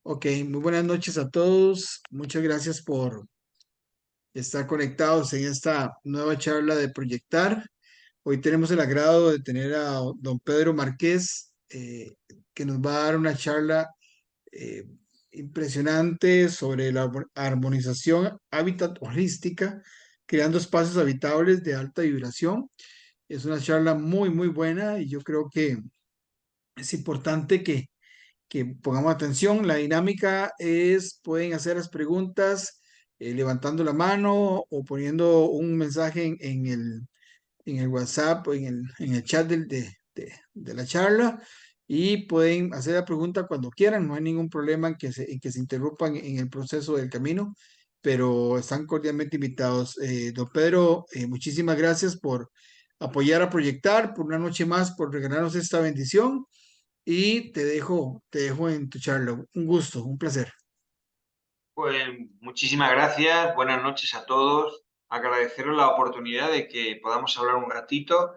Ok, muy buenas noches a todos. Muchas gracias por estar conectados en esta nueva charla de Proyectar. Hoy tenemos el agrado de tener a don Pedro Márquez, que nos va a dar una charla eh, impresionante sobre la armonización hábitat holística, creando espacios habitables de alta vibración. Es una charla muy, muy buena y yo creo que es importante que pongamos atención. La dinámica es, pueden hacer las preguntas levantando la mano o poniendo un mensaje en el WhatsApp o en el chat de la charla y pueden hacer la pregunta cuando quieran. No hay ningún problema en que se interrumpan en el proceso del camino, pero están cordialmente invitados. Don Pedro, muchísimas gracias por apoyar a Proyectar, por una noche más, por regalarnos esta bendición y te dejo en tu charla. Un gusto, un placer. Pues muchísimas gracias, buenas noches a todos. Agradeceros la oportunidad de que podamos hablar un ratito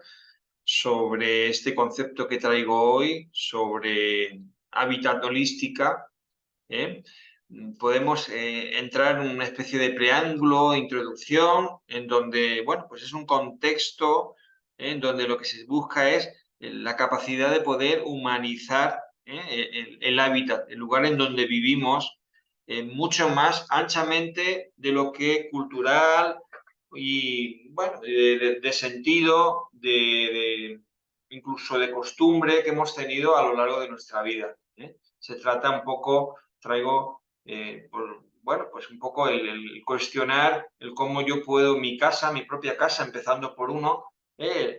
sobre este concepto que traigo hoy, sobre hábitat holística. ¿eh? Podemos entrar en una especie de preámbulo, introducción, en donde, bueno, pues es un contexto en donde lo que se busca es la capacidad de poder humanizar el hábitat, el lugar en donde vivimos, mucho más anchamente de lo que cultural y, bueno, de sentido, incluso de costumbre que hemos tenido a lo largo de nuestra vida. Se trata un poco, traigo, bueno, pues un poco el cuestionar el cómo yo puedo mi casa, mi propia casa, empezando por uno,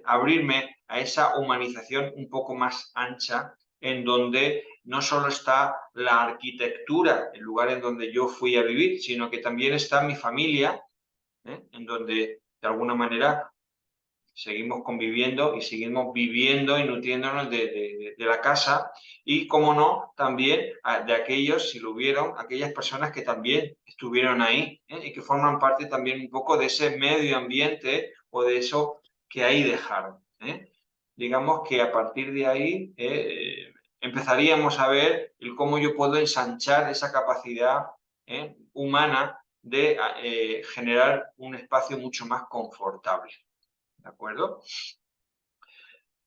abrirme a esa humanización un poco más ancha, en donde no solo está la arquitectura, el lugar en donde yo fui a vivir, sino que también está mi familia, en donde de alguna manera seguimos conviviendo y seguimos viviendo y nutriéndonos de la casa y, como no, también de aquellos, si lo hubieron, aquellas personas que también estuvieron ahí y que forman parte también un poco de ese medio ambiente o de eso que ahí dejaron. Digamos que a partir de ahí empezaríamos a ver el cómo yo puedo ensanchar esa capacidad humana de generar un espacio mucho más confortable. ¿De acuerdo?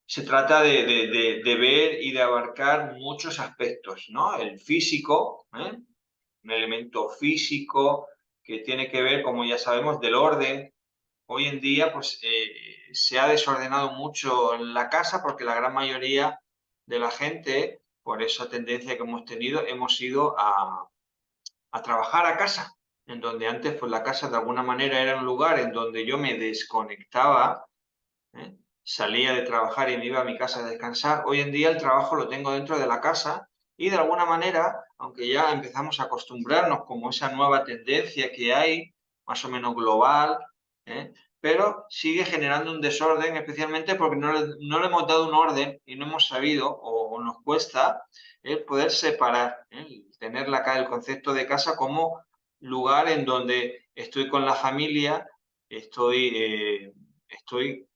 Se trata de ver y de abarcar muchos aspectos, ¿no? El físico, un elemento físico que tiene que ver, como ya sabemos, del orden. Hoy en día, pues, se ha desordenado mucho la casa porque la gran mayoría de la gente, por esa tendencia que hemos tenido, hemos ido a trabajar a casa, en donde antes, pues, la casa de alguna manera era un lugar en donde yo me desconectaba. ¿eh? Salía de trabajar y me iba a mi casa a descansar. Hoy en día el trabajo lo tengo dentro de la casa y, de alguna manera, aunque ya empezamos a acostumbrarnos como esa nueva tendencia que hay, más o menos global, ¿eh? Pero sigue generando un desorden, especialmente porque no le hemos dado un orden y no hemos sabido, o nos cuesta, poder separar, tener el concepto de casa como lugar en donde estoy con la familia, estoy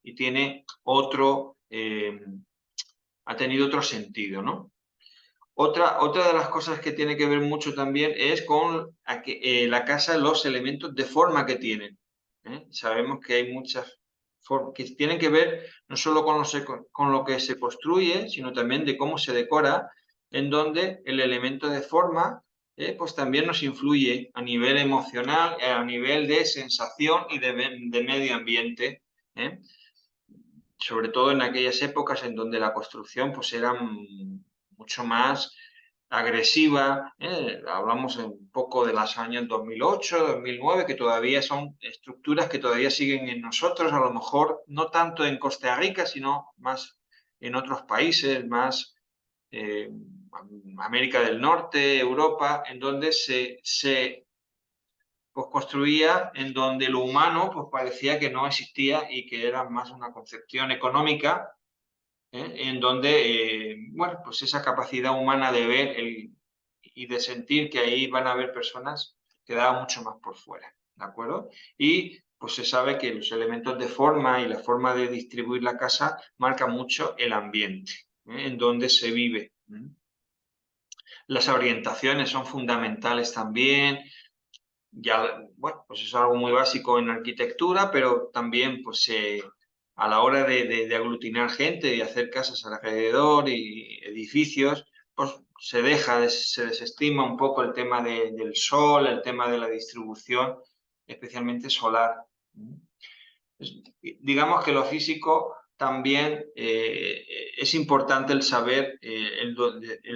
y tiene otro, ha tenido otro sentido, ¿no? Otra de las cosas que tiene que ver mucho también es con la casa, los elementos de forma que tienen. Sabemos que hay muchas que tienen que ver no solo con lo que se construye, sino también de cómo se decora, en donde el elemento de forma pues también nos influye a nivel emocional, a nivel de sensación y de medio ambiente. ¿eh? Sobre todo en aquellas épocas en donde la construcción pues era mucho más agresiva. Hablamos un poco de los años 2008, 2009, que todavía son estructuras que todavía siguen en nosotros, a lo mejor no tanto en Costa Rica, sino más en otros países, más eh, América del Norte, Europa, en donde se pues construía en donde lo humano pues parecía que no existía y que era más una concepción económica, en donde, bueno, pues esa capacidad humana de ver y de sentir que ahí van a haber personas quedaba mucho más por fuera, ¿de acuerdo? Y pues se sabe que los elementos de forma y la forma de distribuir la casa marca mucho el ambiente, en donde se vive. Las orientaciones son fundamentales también. Ya, bueno, pues es algo muy básico en arquitectura, pero también pues a la hora de aglutinar gente y hacer casas alrededor y edificios, pues se desestima un poco el tema del sol, el tema de la distribución, especialmente solar. Digamos que lo físico también es importante el saber el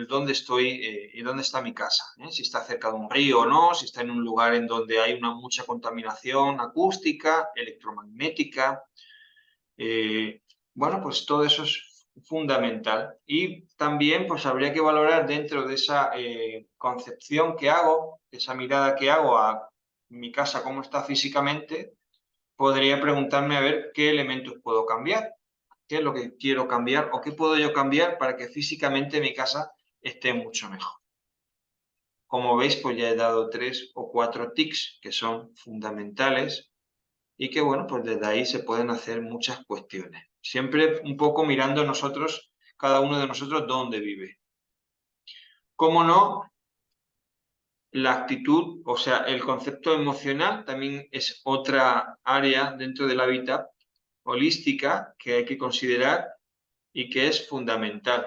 dónde estoy y dónde está mi casa, si está cerca de un río o no, si está en un lugar en donde hay mucha contaminación acústica, electromagnética. Bueno, pues todo eso es fundamental. Y también pues habría que valorar dentro de esa concepción que hago, esa mirada que hago a mi casa, cómo está físicamente, podría preguntarme a ver qué elementos puedo cambiar, qué es lo que quiero cambiar o qué puedo yo cambiar para que físicamente mi casa esté mucho mejor. Como veis, pues ya he dado 3 o 4 tics que son fundamentales y que, bueno, pues desde ahí se pueden hacer muchas cuestiones. Siempre un poco mirando nosotros, cada uno de nosotros, dónde vive. Cómo no, la actitud, o sea, el concepto emocional también es otra área dentro del hábitat holística que hay que considerar y que es fundamental.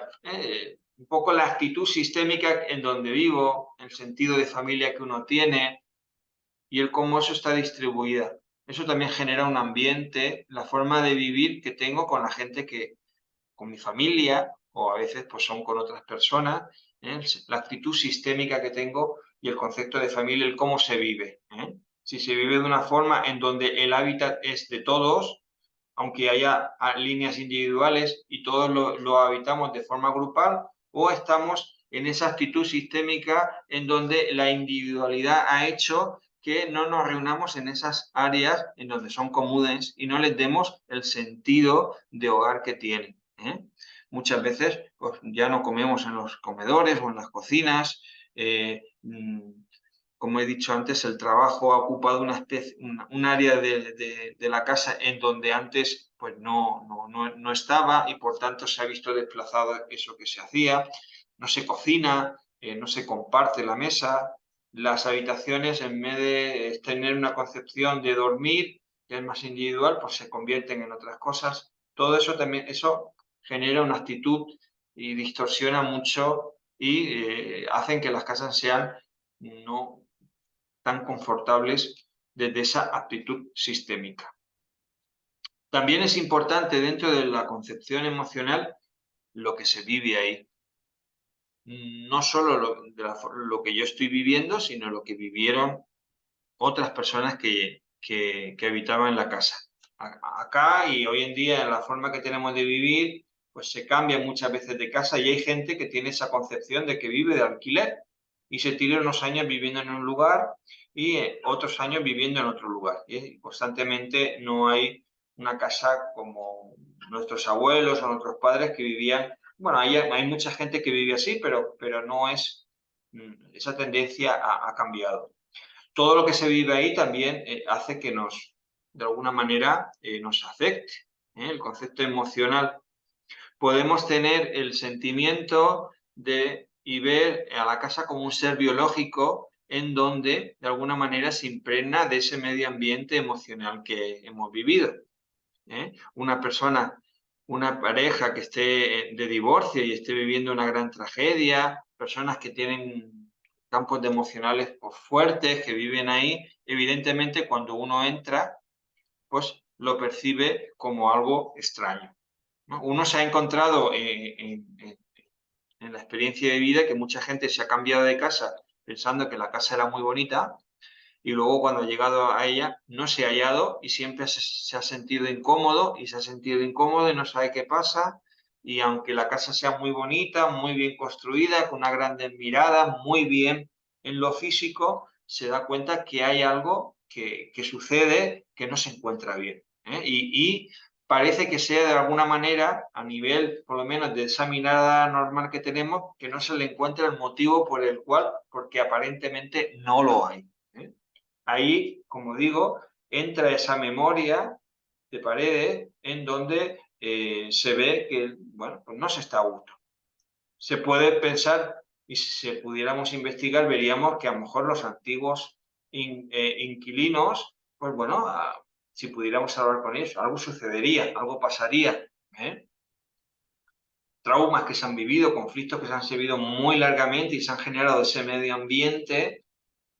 Un poco la actitud sistémica en donde vivo, el sentido de familia que uno tiene y el cómo eso está distribuida. Eso también genera un ambiente, la forma de vivir que tengo con la gente con mi familia, o a veces pues son con otras personas, la actitud sistémica que tengo y el concepto de familia, el cómo se vive. Si se vive de una forma en donde el hábitat es de todos, aunque haya líneas individuales y todos lo habitamos de forma grupal, o estamos en esa actitud sistémica en donde la individualidad ha hecho que no nos reunamos en esas áreas en donde son comunes y no les demos el sentido de hogar que tienen. Muchas veces pues, ya no comemos en los comedores o en las cocinas. Como he dicho antes, el trabajo ha ocupado un área de la casa en donde antes pues, no estaba y por tanto se ha visto desplazado eso que se hacía. No se cocina, no se comparte la mesa. Las habitaciones, en vez de tener una concepción de dormir, que es más individual, pues se convierten en otras cosas. Todo eso también, eso genera una actitud y distorsiona mucho y hacen que las casas sean no tan confortables desde esa actitud sistémica. También es importante dentro de la concepción emocional lo que se vive ahí. No solo lo que yo estoy viviendo, sino lo que vivieron otras personas que habitaban la casa. Acá y hoy en día, en la forma que tenemos de vivir, pues se cambia muchas veces de casa y hay gente que tiene esa concepción de que vive de alquiler y se tira unos años viviendo en un lugar y otros años viviendo en otro lugar. Y constantemente no hay una casa como nuestros abuelos o nuestros padres que vivían. Bueno, hay mucha gente que vive así, pero no es, esa tendencia ha cambiado. Todo lo que se vive ahí también hace que de alguna manera, nos afecte. El concepto emocional. Podemos tener el sentimiento y ver a la casa como un ser biológico en donde de alguna manera se impregna de ese medio ambiente emocional que hemos vivido. Una persona, una pareja que esté de divorcio y esté viviendo una gran tragedia, personas que tienen campos de emocionales pues, fuertes, que viven ahí, evidentemente cuando uno entra, pues lo percibe como algo extraño, ¿no? Uno se ha encontrado en la experiencia de vida que mucha gente se ha cambiado de casa pensando que la casa era muy bonita y luego cuando ha llegado a ella no se ha hallado y siempre se ha sentido incómodo y se ha sentido incómodo y no sabe qué pasa. Y aunque la casa sea muy bonita, muy bien construida, con una grande mirada, muy bien en lo físico, se da cuenta que hay algo que sucede que no se encuentra bien. Y parece que sea de alguna manera, a nivel por lo menos de esa mirada normal que tenemos, que no se le encuentra el motivo por el cual, porque aparentemente no lo hay. Ahí, como digo, entra esa memoria de paredes en donde se ve que, bueno, pues no se está a gusto. Se puede pensar y si pudiéramos investigar veríamos que a lo mejor los antiguos inquilinos, pues bueno, si pudiéramos hablar con ellos, algo sucedería, algo pasaría, ¿eh? Traumas que se han vivido, conflictos que se han vivido muy largamente y se han generado ese medio ambiente,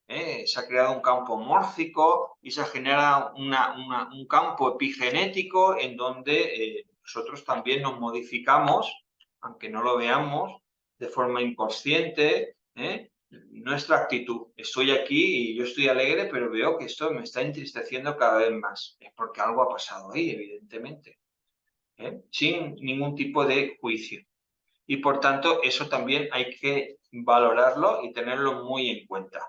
se ha creado un campo mórfico y se genera un campo epigenético en donde nosotros también nos modificamos, aunque no lo veamos, de forma inconsciente, nuestra actitud. Estoy aquí y yo estoy alegre, pero veo que esto me está entristeciendo cada vez más. Es porque algo ha pasado ahí, evidentemente, sin ningún tipo de juicio. Y por tanto, eso también hay que valorarlo y tenerlo muy en cuenta.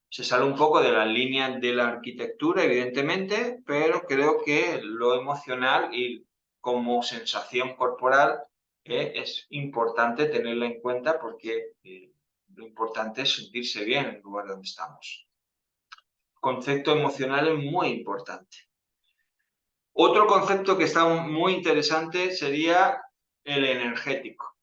Se sale un poco de la línea de la arquitectura, evidentemente, pero creo que lo emocional y como sensación corporal es importante tenerla en cuenta porque lo importante es sentirse bien en el lugar donde estamos. El concepto emocional es muy importante. Otro concepto que está muy interesante sería el energético.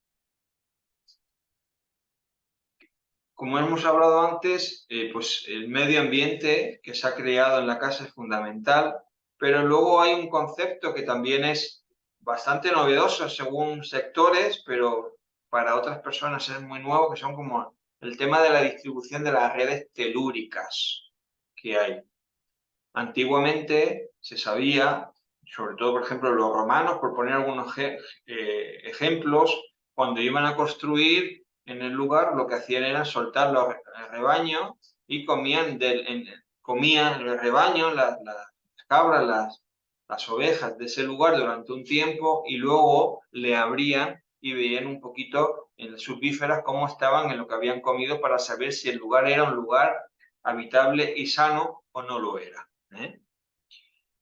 Como hemos hablado antes, pues el medio ambiente que se ha creado en la casa es fundamental, pero luego hay un concepto que también es bastante novedoso según sectores, pero para otras personas es muy nuevo, que son como el tema de la distribución de las redes telúricas que hay. Antiguamente se sabía, sobre todo, por ejemplo, los romanos, por poner algunos ejemplos, cuando iban a construir en el lugar, lo que hacían era soltar los rebaños y comían el rebaño, las cabras, las ovejas de ese lugar durante un tiempo y luego le abrían y veían un poquito en sus vísceras cómo estaban en lo que habían comido para saber si el lugar era un lugar habitable y sano o no lo era.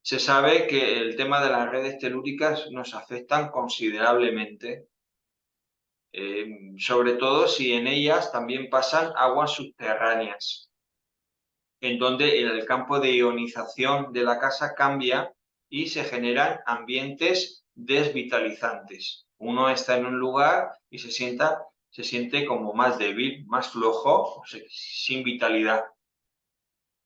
Se sabe que el tema de las redes telúricas nos afectan considerablemente, sobre todo si en ellas también pasan aguas subterráneas, en donde el campo de ionización de la casa cambia y se generan ambientes desvitalizantes. Uno está en un lugar y se siente como más débil, más flojo, sin vitalidad.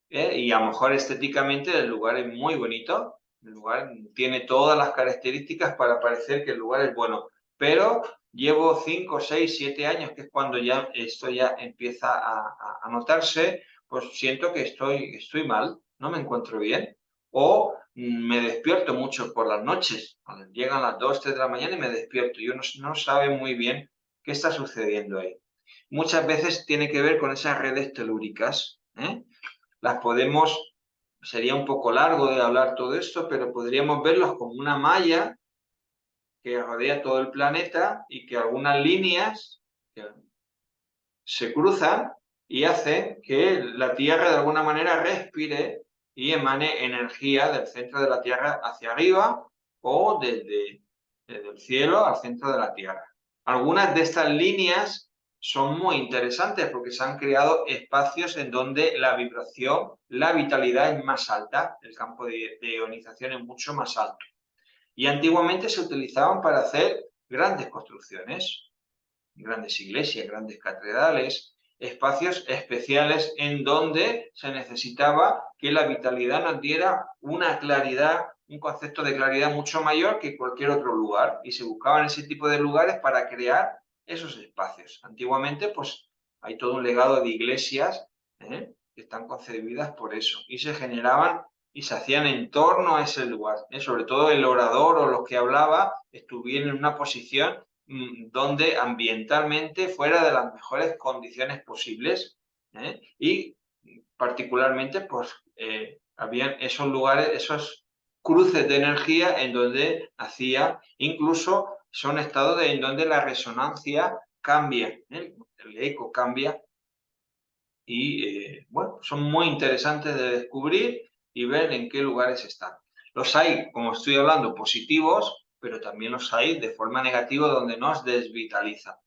Y a lo mejor estéticamente el lugar es muy bonito, el lugar tiene todas las características para parecer que el lugar es bueno, pero llevo 5, 6, 7 años, que es cuando ya esto ya empieza a notarse, pues siento que estoy mal, no me encuentro bien, o me despierto mucho por las noches, cuando llegan las 2, 3 de la mañana y me despierto, yo no sabe muy bien qué está sucediendo ahí. Muchas veces tiene que ver con esas redes telúricas, las podemos, sería un poco largo de hablar todo esto, pero podríamos verlos como una malla que rodea todo el planeta y que algunas líneas se cruzan y hacen que la Tierra de alguna manera respire y emane energía del centro de la Tierra hacia arriba o desde el cielo al centro de la Tierra. Algunas de estas líneas son muy interesantes porque se han creado espacios en donde la vibración, la vitalidad es más alta, el campo de ionización es mucho más alto. Y antiguamente se utilizaban para hacer grandes construcciones, grandes iglesias, grandes catedrales, espacios especiales en donde se necesitaba que la vitalidad nos diera una claridad, un concepto de claridad mucho mayor que cualquier otro lugar. Y se buscaban ese tipo de lugares para crear esos espacios. Antiguamente, pues hay todo un legado de iglesias que están concebidas por eso. Y se generaban y se hacían en torno a ese lugar. Sobre todo el orador o los que hablaba estuvieron en una posición donde ambientalmente fuera de las mejores condiciones posibles y particularmente pues habían esos lugares, esos cruces de energía en donde incluso son estados en donde la resonancia cambia, el eco cambia y bueno, son muy interesantes de descubrir y ver en qué lugares están. Los hay, como estoy hablando, positivos, pero también los hay de forma negativa donde nos desvitaliza.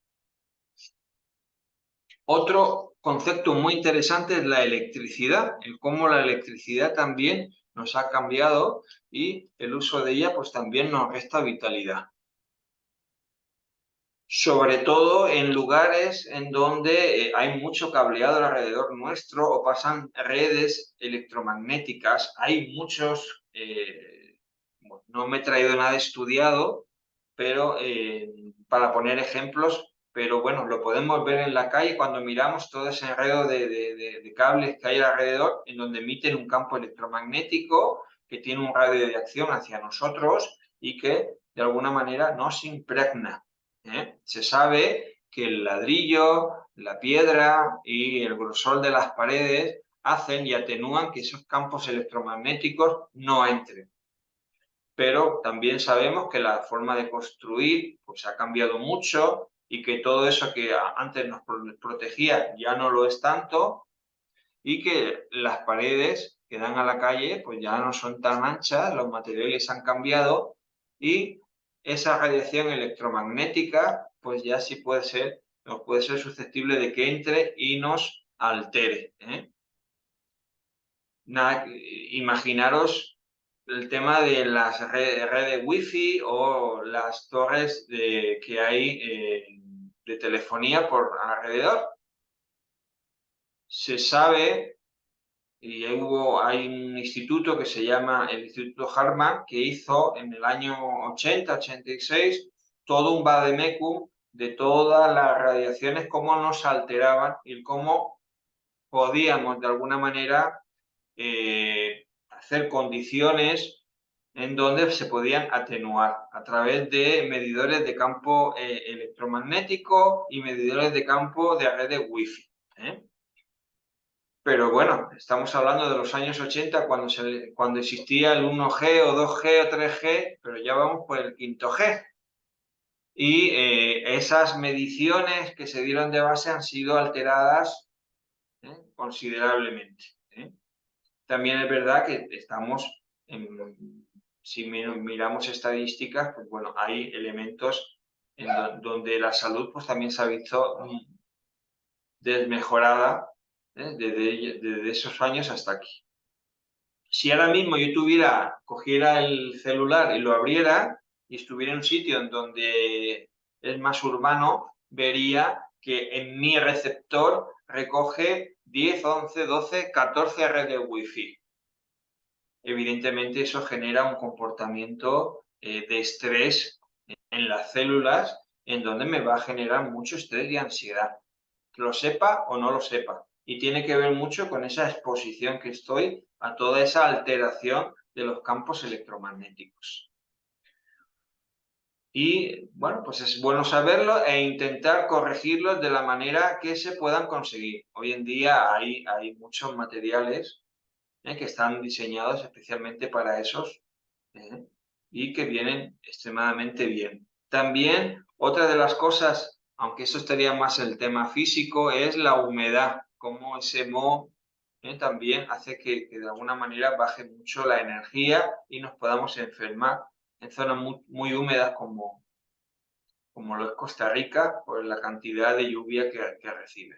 Otro concepto muy interesante es la electricidad, el cómo la electricidad también nos ha cambiado y el uso de ella pues también nos resta vitalidad. sobre todo en lugares en donde hay mucho cableado alrededor nuestro o pasan redes electromagnéticas. Hay muchos, no me he traído nada estudiado, pero para poner ejemplos, pero bueno, lo podemos ver en la calle cuando miramos todo ese enredo de cables que hay alrededor, en donde emiten un campo electromagnético que tiene un radio de acción hacia nosotros y que de alguna manera nos impregna. Se sabe que el ladrillo, la piedra y el grosor de las paredes hacen y atenúan que esos campos electromagnéticos no entren. Pero también sabemos que la forma de construir pues, ha cambiado mucho y que todo eso que antes nos protegía ya no lo es tanto y que las paredes que dan a la calle pues ya no son tan anchas, los materiales han cambiado y esa radiación electromagnética pues ya sí puede ser susceptible de que entre y nos altere. Imaginaros el tema de las redes wifi o las torres que hay de telefonía por alrededor. Se sabe, y hay un instituto que se llama el Instituto Harman, que hizo en el año 80-86 todo un vademecum de todas las radiaciones, cómo nos alteraban y cómo podíamos de alguna manera hacer condiciones en donde se podían atenuar a través de medidores de campo electromagnético y medidores de campo de redes wifi. Pero bueno, estamos hablando de los años 80 cuando existía el 1G o 2G o 3G, pero ya vamos por el 5G. Y esas mediciones que se dieron de base han sido alteradas considerablemente. También es verdad que si miramos estadísticas, pues bueno, hay elementos donde la salud pues también se ha visto desmejorada desde esos años hasta aquí. Si ahora mismo yo cogiera el celular y lo abriera y estuviera en un sitio en donde es más urbano, vería que en mi receptor recoge 10, 11, 12, 14 redes Wi-Fi. Evidentemente eso genera un comportamiento de estrés en las células en donde me va a generar mucho estrés y ansiedad, lo sepa o no lo sepa. Y tiene que ver mucho con esa exposición que estoy a toda esa alteración de los campos electromagnéticos. Y bueno, pues es bueno saberlo e intentar corregirlos de la manera que se puedan conseguir. Hoy en día hay muchos materiales que están diseñados especialmente para esos y que vienen extremadamente bien. También otra de las cosas, aunque eso estaría más el tema físico, es la humedad, cómo ese moho también hace que de alguna manera baje mucho la energía y nos podamos enfermar en zonas muy húmedas como lo es Costa Rica por la cantidad de lluvia que recibe.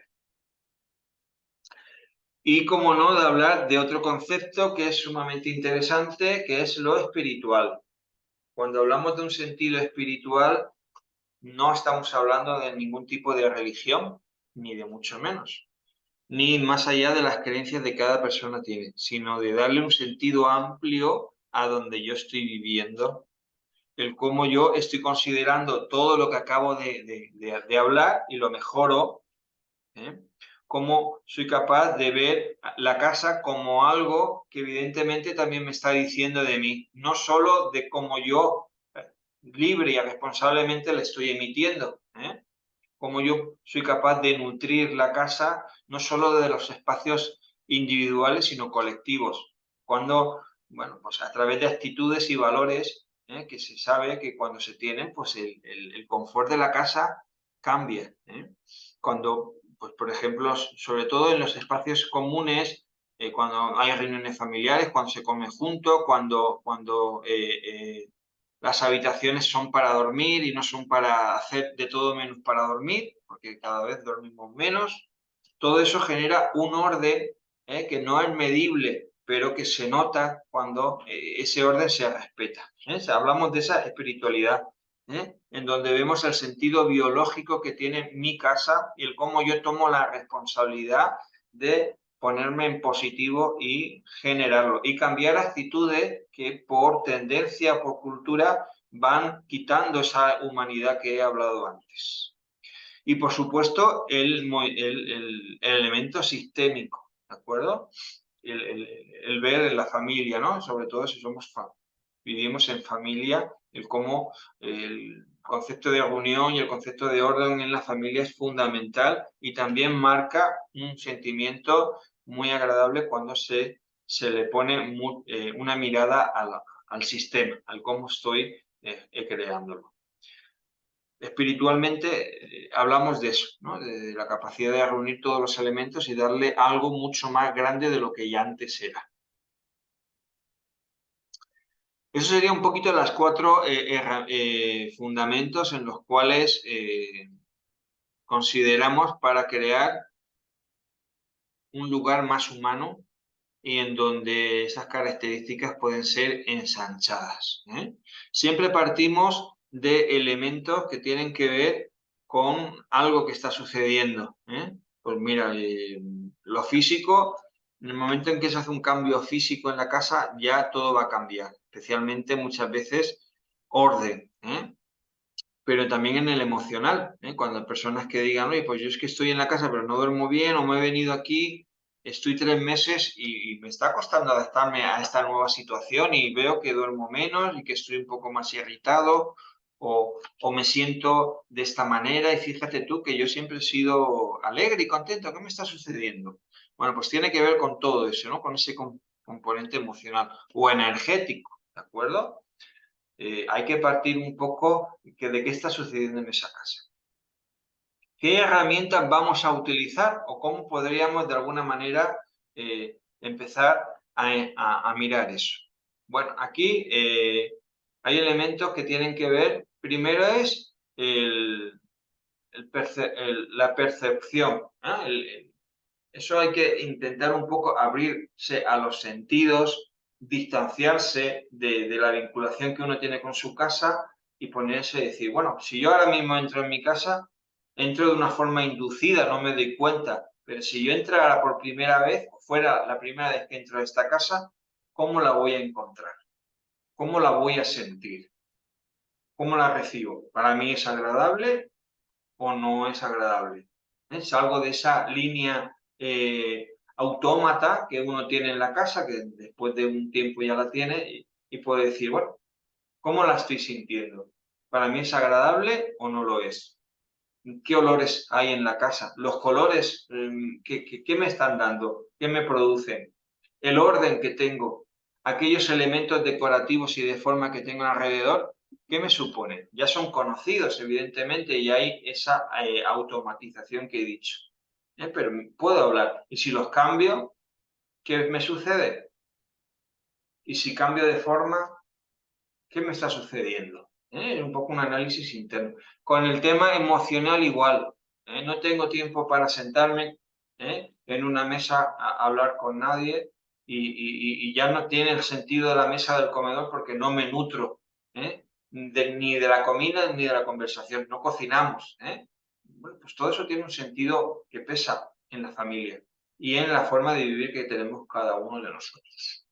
Y como no, de hablar de otro concepto que es sumamente interesante, que es lo espiritual. Cuando hablamos de un sentido espiritual, no estamos hablando de ningún tipo de religión, ni de mucho menos, ni más allá de las creencias de cada persona tiene, sino de darle un sentido amplio a donde yo estoy viviendo, el cómo yo estoy considerando todo lo que acabo de hablar y lo mejoro, cómo soy capaz de ver la casa como algo que evidentemente también me está diciendo de mí, no solo de cómo yo libre y responsablemente la estoy emitiendo, cómo yo soy capaz de nutrir la casa no solo de los espacios individuales, sino colectivos, cuando, bueno, pues a través de actitudes y valores que se sabe que cuando se tienen, pues el confort de la casa cambia. Cuando, pues por ejemplo, sobre todo en los espacios comunes, cuando hay reuniones familiares, cuando se come junto, cuando las habitaciones son para dormir y no son para hacer de todo menos para dormir, porque cada vez dormimos menos. Todo eso genera un orden que no es medible, pero que se nota cuando ese orden se respeta. Hablamos de esa espiritualidad. en donde vemos el sentido biológico que tiene mi casa y el cómo yo tomo la responsabilidad de ponerme en positivo y generarlo. Y cambiar actitudes que por tendencia, por cultura, van quitando esa humanidad que he hablado antes. Y por supuesto, el elemento sistémico, ¿de acuerdo? El ver en la familia, ¿no? Sobre todo si vivimos en familia, el cómo el concepto de reunión y el concepto de orden en la familia es fundamental y también marca un sentimiento muy agradable cuando se le pone una mirada al sistema, al cómo estoy creándolo. Espiritualmente hablamos de eso, ¿no? De la capacidad de reunir todos los elementos y darle algo mucho más grande de lo que ya antes era. Eso sería un poquito las 4 fundamentos en los cuales consideramos para crear un lugar más humano y en donde esas características pueden ser ensanchadas. Siempre partimos de elementos que tienen que ver con algo que está sucediendo. Pues mira, lo físico, en el momento en que se hace un cambio físico en la casa, ya todo va a cambiar, especialmente muchas veces orden. Pero también en el emocional, cuando hay personas que digan, oye, pues yo es que estoy en la casa pero no duermo bien o me he venido aquí, estoy 3 meses y me está costando adaptarme a esta nueva situación y veo que duermo menos y que estoy un poco más irritado o me siento de esta manera y fíjate tú que yo siempre he sido alegre y contento, ¿qué me está sucediendo? Bueno, pues tiene que ver con todo eso, ¿no? Con ese componente emocional o energético, ¿de acuerdo? Hay que partir un poco de qué está sucediendo en esa casa. ¿Qué herramientas vamos a utilizar o cómo podríamos de alguna manera empezar a mirar eso? Bueno, aquí hay elementos que tienen que ver, primero es la percepción. Eso hay que intentar un poco abrirse a los sentidos, distanciarse de la vinculación que uno tiene con su casa y ponerse y decir, bueno, si yo ahora mismo entro en mi casa, entro de una forma inducida, no me doy cuenta, pero si yo entrara por primera vez, o fuera la primera vez que entro a esta casa, ¿cómo la voy a encontrar? ¿Cómo la voy a sentir? ¿Cómo la recibo? ¿Para mí es agradable o no es agradable? Salgo de esa línea autómata que uno tiene en la casa, que después de un tiempo ya la tiene, y puede decir, bueno, ¿cómo la estoy sintiendo? ¿Para mí es agradable o no lo es? ¿Qué olores hay en la casa? ¿Los colores qué me están dando? ¿Qué me producen? ¿El orden que tengo? ¿Aquellos elementos decorativos y de forma que tengo alrededor? ¿Qué me supone? Ya son conocidos, evidentemente, y hay esa automatización que he dicho. Pero puedo hablar. Y si los cambio, ¿qué me sucede? Y si cambio de forma, ¿qué me está sucediendo? Es un poco un análisis interno. Con el tema emocional igual. No tengo tiempo para sentarme en una mesa a hablar con nadie y ya no tiene el sentido de la mesa del comedor porque no me nutro ni de la comida ni de la conversación. No cocinamos. Bueno, pues todo eso tiene un sentido que pesa en la familia y en la forma de vivir que tenemos cada uno de nosotros.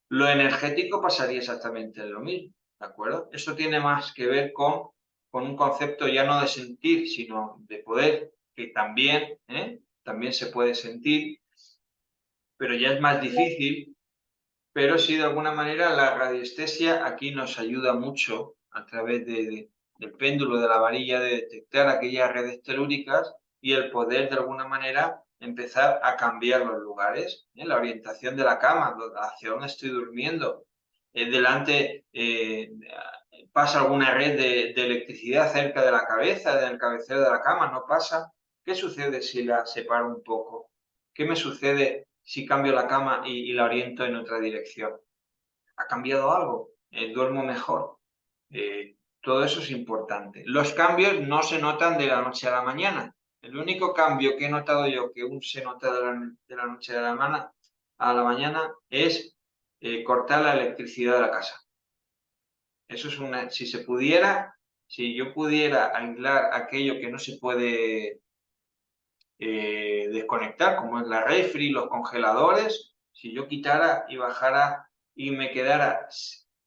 Lo energético pasaría exactamente lo mismo, ¿de acuerdo? Eso tiene más que ver con un concepto ya no de sentir, sino de poder, que también se puede sentir, pero ya es más difícil. Pero sí, de alguna manera, la radiestesia aquí nos ayuda mucho a través del péndulo de la varilla de detectar aquellas redes telúricas y el poder, de alguna manera, empezar a cambiar los lugares, la orientación de la cama, hacia dónde estoy durmiendo. Delante pasa alguna red de electricidad cerca de la cabeza, del cabecero de la cama, no pasa. ¿Qué sucede si la separo un poco? ¿Qué me sucede si cambio la cama y la oriento en otra dirección? ¿Ha cambiado algo? ¿Duermo mejor? Todo eso es importante. Los cambios no se notan de la noche a la mañana. El único cambio que he notado yo que se nota de la noche a la mañana es cortar la electricidad de la casa. Eso es si se pudiera, Si yo pudiera aislar aquello que no se puede desconectar, como es la refri, los congeladores, si yo quitara y bajara y me quedara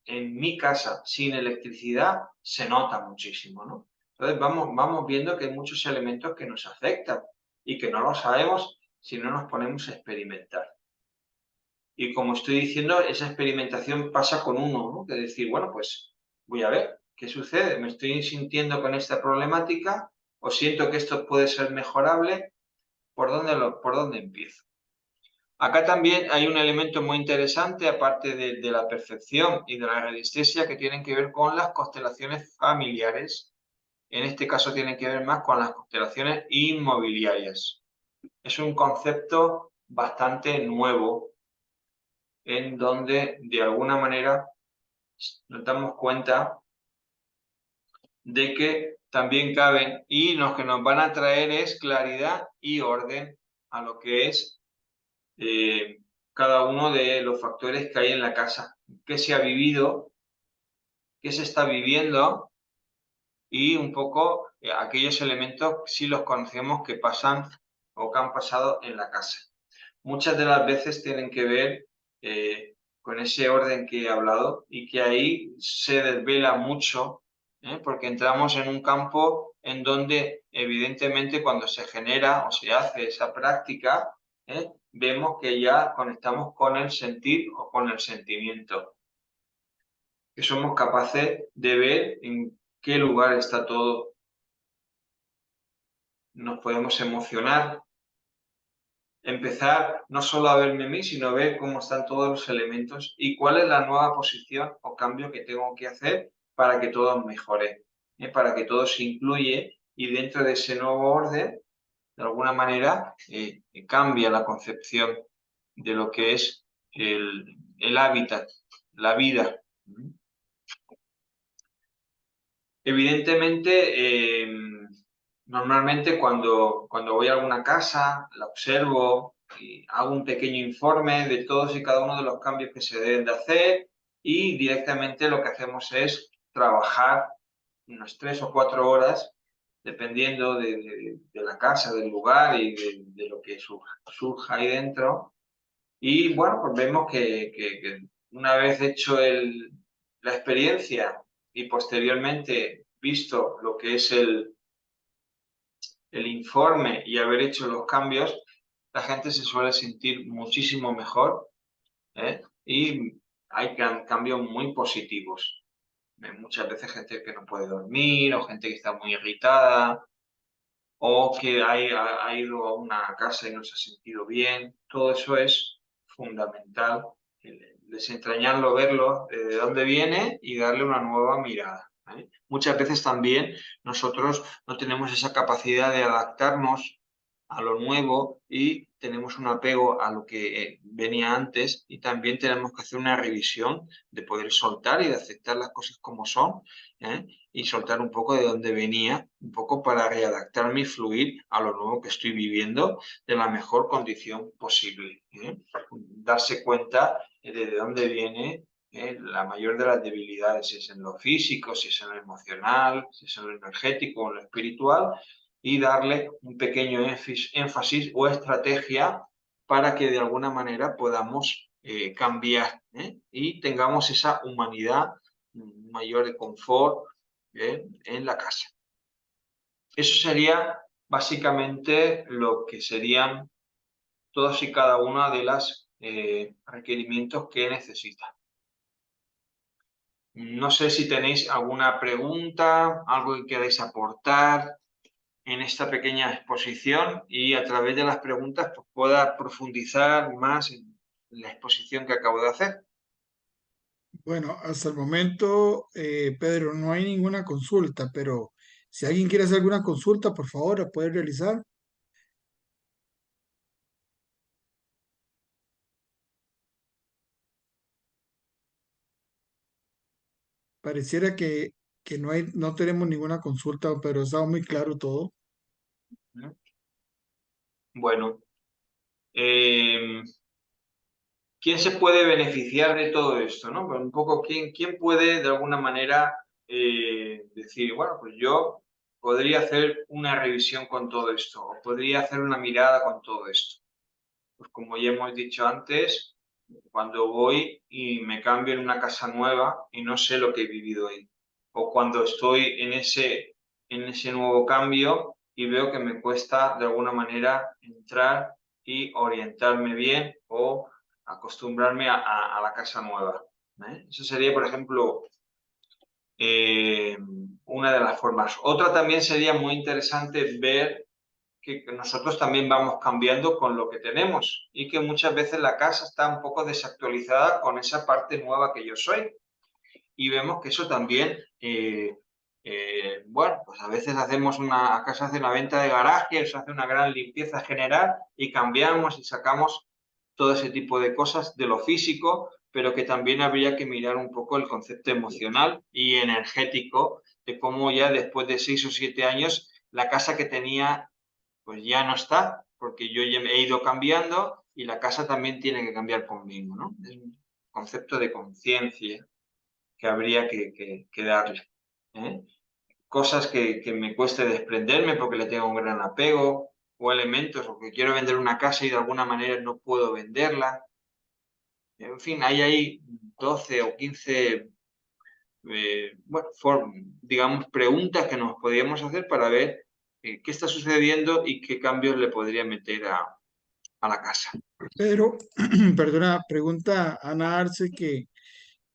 en mi casa sin electricidad, se nota muchísimo, ¿no? Entonces vamos viendo que hay muchos elementos que nos afectan y que no lo sabemos si no nos ponemos a experimentar. Y como estoy diciendo, esa experimentación pasa con uno, ¿no? De decir, bueno, pues voy a ver qué sucede. ¿Me estoy sintiendo con esta problemática o siento que esto puede ser mejorable? ¿Por dónde empiezo? Acá también hay un elemento muy interesante, aparte de la percepción y de la radiestesia, que tienen que ver con las constelaciones familiares. En este caso tienen que ver más con las constelaciones inmobiliarias. Es un concepto bastante nuevo en donde de alguna manera nos damos cuenta de que también caben y lo que nos van a traer es claridad y orden a lo que es cada uno de los factores que hay en la casa, qué se ha vivido, qué se está viviendo y un poco aquellos elementos, si los conocemos, que pasan o que han pasado en la casa. Muchas de las veces tienen que ver con ese orden que he hablado y que ahí se desvela mucho, porque entramos en un campo en donde evidentemente cuando se genera o se hace esa práctica, vemos que ya conectamos con el sentir o con el sentimiento, que somos capaces de ver en qué lugar está todo, nos podemos emocionar, empezar no solo a verme a mí, sino a ver cómo están todos los elementos y cuál es la nueva posición o cambio que tengo que hacer para que todo mejore, para que todo se incluye y dentro de ese nuevo orden, de alguna manera, cambia la concepción de lo que es el hábitat, la vida. Evidentemente, normalmente cuando voy a alguna casa, la observo y hago un pequeño informe de todos y cada uno de los cambios que se deben de hacer y directamente lo que hacemos es trabajar unas 3 o 4 horas, dependiendo de la casa, del lugar y de lo que surja ahí dentro. Y bueno, pues vemos que una vez hecho la experiencia y posteriormente visto lo que es el informe y haber hecho los cambios, la gente se suele sentir muchísimo mejor, y hay cambios muy positivos. Muchas veces gente que no puede dormir o gente que está muy irritada o que ha ido a una casa y no se ha sentido bien. Todo eso es fundamental, desentrañarlo, verlo, de dónde viene y darle una nueva mirada. Muchas veces también nosotros no tenemos esa capacidad de adaptarnos a lo nuevo y tenemos un apego a lo que venía antes y también tenemos que hacer una revisión de poder soltar y de aceptar las cosas como son, ¿eh? Y soltar un poco de dónde venía, un poco para readaptarme y fluir a lo nuevo que estoy viviendo de la mejor condición posible. Darse cuenta de dónde viene la mayor de las debilidades, si es en lo físico, si es en lo emocional, si es en lo energético o en lo espiritual, y darle un pequeño énfasis o estrategia para que de alguna manera podamos cambiar, y tengamos esa humanidad, mayor de confort en la casa. Eso sería básicamente lo que serían todas y cada una de las requerimientos que necesita. No sé si tenéis alguna pregunta, algo que queráis aportar en esta pequeña exposición y a través de las preguntas pues, pueda profundizar más en la exposición que acabo de hacer. Bueno, hasta el momento, Pedro, no hay ninguna consulta, pero si alguien quiere hacer alguna consulta, por favor, la puede realizar. Pareciera que no hay, no tenemos ninguna consulta, pero está muy claro todo. Bueno, eh, ¿quién se puede beneficiar de todo esto? ¿No? Pues un poco, ¿quién puede de alguna manera decir, bueno, pues yo podría hacer una revisión con todo esto, o podría hacer una mirada con todo esto. Pues como ya hemos dicho antes, cuando voy y me cambio en una casa nueva y no sé lo que he vivido ahí, o cuando estoy en ese nuevo cambio y veo que me cuesta de alguna manera entrar y orientarme bien o acostumbrarme a la casa nueva. Eso sería, por ejemplo, una de las formas. Otra también sería muy interesante ver que nosotros también vamos cambiando con lo que tenemos y que muchas veces la casa está un poco desactualizada con esa parte nueva que yo soy. Y vemos que eso también, bueno, pues a veces hacemos acá se hace una venta de garaje, se hace una gran limpieza general y cambiamos y sacamos todo ese tipo de cosas de lo físico, pero que también habría que mirar un poco el concepto emocional y energético de cómo ya después de 6 o 7 años la casa que tenía pues ya no está, porque yo ya he ido cambiando y la casa también tiene que cambiar conmigo, ¿no? Es un concepto de conciencia que habría que darle, ¿eh? Cosas que me cueste desprenderme porque le tengo un gran apego, o elementos, o que quiero vender una casa y de alguna manera no puedo venderla. En fin, hay ahí 12 o 15, bueno, digamos, preguntas que nos podríamos hacer para ver qué está sucediendo y qué cambios le podría meter a la casa. Pero, perdona, pregunta Ana Arce que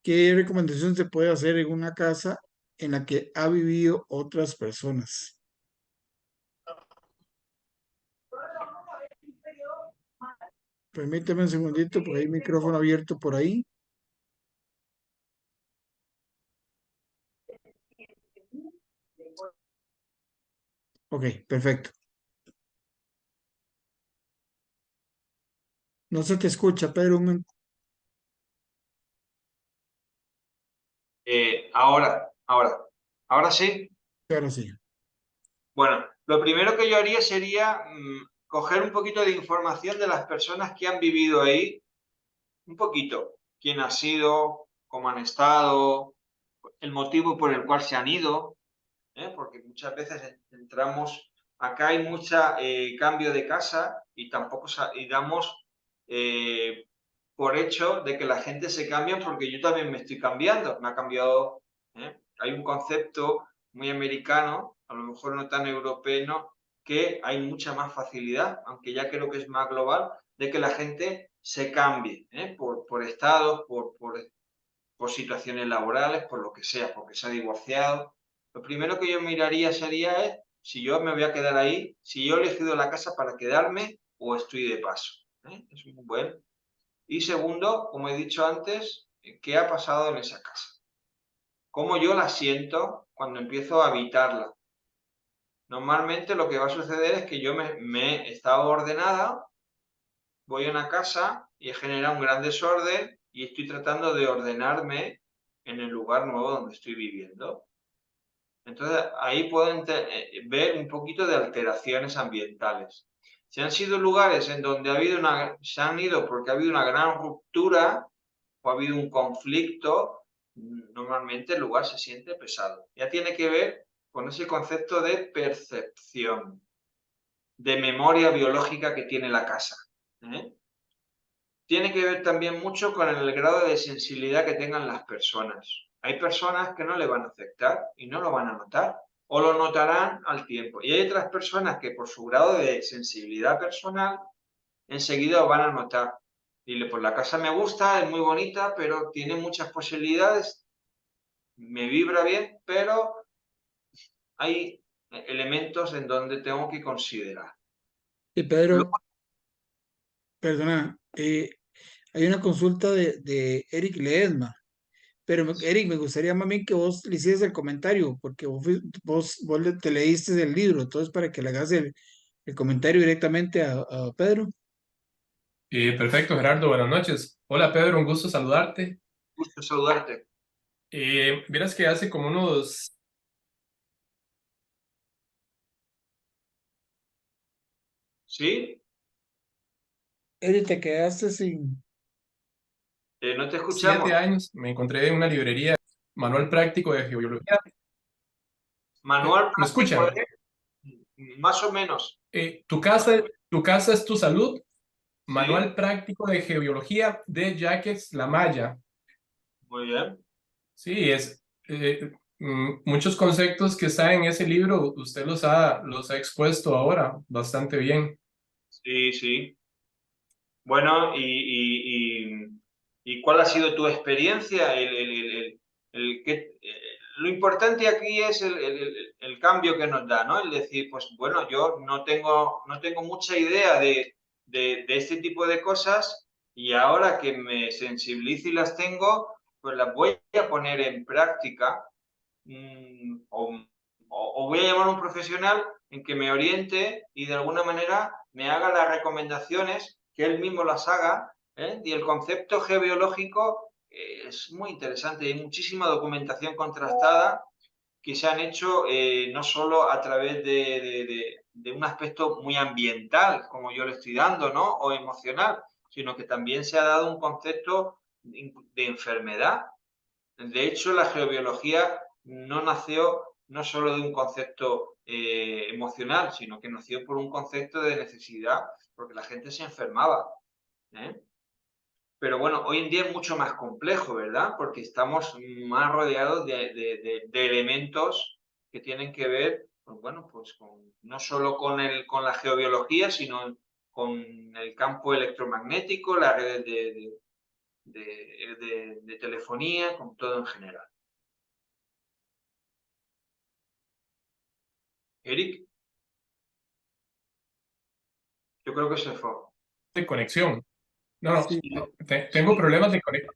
¿qué recomendación se puede hacer en una casa en la que ha vivido otras personas? Permíteme un segundito porque hay micrófono abierto por ahí. Ok, perfecto. No se te escucha, Pedro. Ahora sí. Ahora sí. Bueno, lo primero que yo haría sería coger un poquito de información de las personas que han vivido ahí, un poquito, quién ha sido, cómo han estado, el motivo por el cual se han ido, porque muchas veces entramos, acá hay mucha cambio de casa y tampoco y damos eh, por hecho de que la gente se cambia porque yo también me estoy cambiando, me ha cambiado, hay un concepto muy americano, a lo mejor no tan europeo, que hay mucha más facilidad, aunque ya creo que es más global, de que la gente se cambie, por estados, por situaciones laborales, por lo que sea, porque se ha divorciado. Lo primero que yo miraría sería si yo me voy a quedar ahí, si yo he elegido la casa para quedarme o estoy de paso. Es muy bueno. Y segundo, como he dicho antes, ¿qué ha pasado en esa casa? ¿Cómo yo la siento cuando empiezo a habitarla? Normalmente lo que va a suceder es que yo me he estado ordenada, voy a una casa y he generado un gran desorden y estoy tratando de ordenarme en el lugar nuevo donde estoy viviendo. Entonces, ahí pueden ver un poquito de alteraciones ambientales. Si han sido lugares en donde se han ido porque ha habido una gran ruptura o ha habido un conflicto, normalmente el lugar se siente pesado. Ya tiene que ver con ese concepto de percepción, de memoria biológica que tiene la casa. ¿eh? Tiene que ver también mucho con el grado de sensibilidad que tengan las personas. Hay personas que no le van a afectar y no lo van a notar, o lo notarán al tiempo. Y hay otras personas que por su grado de sensibilidad personal enseguida lo van a notar. Dile, pues la casa me gusta, es muy bonita, pero tiene muchas posibilidades, me vibra bien, pero hay elementos en donde tengo que considerar. Y Luego, Pedro, perdona, hay una consulta de Eric Ledesma, pero Eric, me gustaría más bien que vos le hicieras el comentario, porque te leíste el libro, entonces para que le hagas el comentario directamente a Pedro. Perfecto, Gerardo, buenas noches. Hola, Pedro, un gusto saludarte. gusto saludarte. Vieras que hace como unos... ¿Sí? Eric, te quedaste sin... ¿No te escuchamos? 7 años me encontré en una librería Manual práctico de geobiología. Manual ¿Me práctico escuchan? más o menos. Tu casa es tu salud. Sí, Manual práctico de geobiología de Jacques Lamalla. muy bien. Sí, muchos conceptos que están en ese libro, usted los ha expuesto ahora bastante bien. Sí, sí. Bueno, ¿y cuál ha sido tu experiencia? Lo importante aquí es el cambio que nos da, ¿no? El decir, pues bueno, yo no tengo mucha idea de este tipo de cosas y ahora que me sensibilizo y las tengo, pues las voy a poner en práctica o voy a llamar a un profesional en que me oriente y de alguna manera me haga las recomendaciones, que él mismo las haga, ¿eh? Y el concepto geobiológico es muy interesante, hay muchísima documentación contrastada que se han hecho no solo a través de un aspecto muy ambiental, como yo le estoy dando, ¿no? O emocional, sino que también se ha dado un concepto de enfermedad. De hecho, la geobiología no nació no solo de un concepto emocional, sino que nació por un concepto de necesidad, porque la gente se enfermaba. ¿Eh? Pero bueno, hoy en día es mucho más complejo, ¿verdad? Porque estamos más rodeados de elementos que tienen que ver, pues bueno, pues no solo con la geobiología, sino con el campo electromagnético, las redes de telefonía, con todo en general. Eric, yo creo que se fue. De conexión. No, no, Sí, tengo Sí,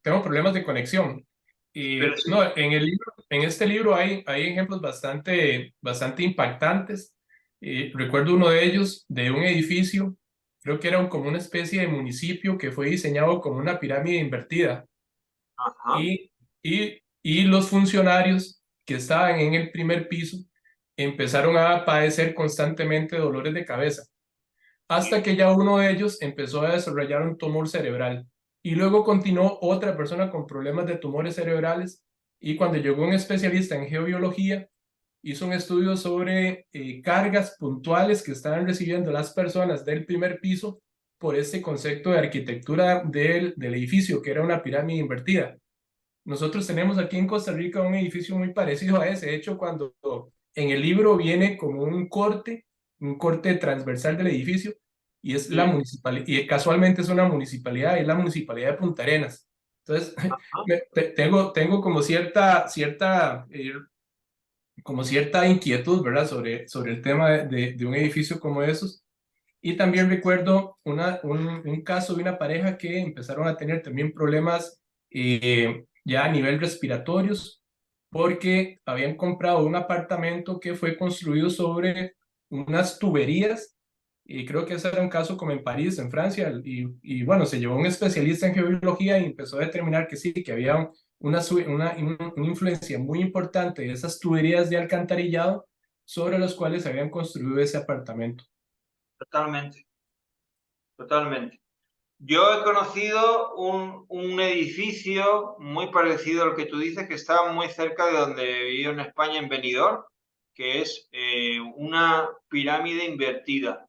tengo problemas de conexión. Y pero sí. no, en este libro hay ejemplos bastante impactantes. Y recuerdo uno de ellos de un edificio, creo que era como una especie de municipio que fue diseñado como una pirámide invertida. Ajá. Y los funcionarios que estaban en el primer piso empezaron a padecer constantemente dolores de cabeza hasta Sí. que ya uno de ellos empezó a desarrollar un tumor cerebral. Y luego continuó otra persona con problemas de tumores cerebrales. Y cuando llegó un especialista en geobiología, hizo un estudio sobre cargas puntuales que estaban recibiendo las personas del primer piso por este concepto de arquitectura del edificio, que era una pirámide invertida. Nosotros tenemos aquí en Costa Rica un edificio muy parecido a ese. De hecho, cuando en el libro viene como un corte transversal del edificio, y es la Sí. municipalidad, y casualmente es una municipalidad, es la municipalidad de Punta Arenas. Entonces, Ajá. tengo como como cierta inquietud, ¿verdad? Sobre el tema de un edificio como esos. Y también recuerdo un caso de una pareja que empezaron a tener también problemas ya a nivel respiratorios porque habían comprado un apartamento que fue construido sobre unas tuberías y creo que ese era un caso como en París, en Francia, y bueno, se llevó un especialista en geología y empezó a determinar que sí, que había una influencia muy importante de esas tuberías de alcantarillado sobre los cuales se habían construido ese apartamento. Totalmente, totalmente. Yo he conocido un edificio muy parecido al que tú dices, que está muy cerca de donde vivo en España, en Benidorm, que es una pirámide invertida.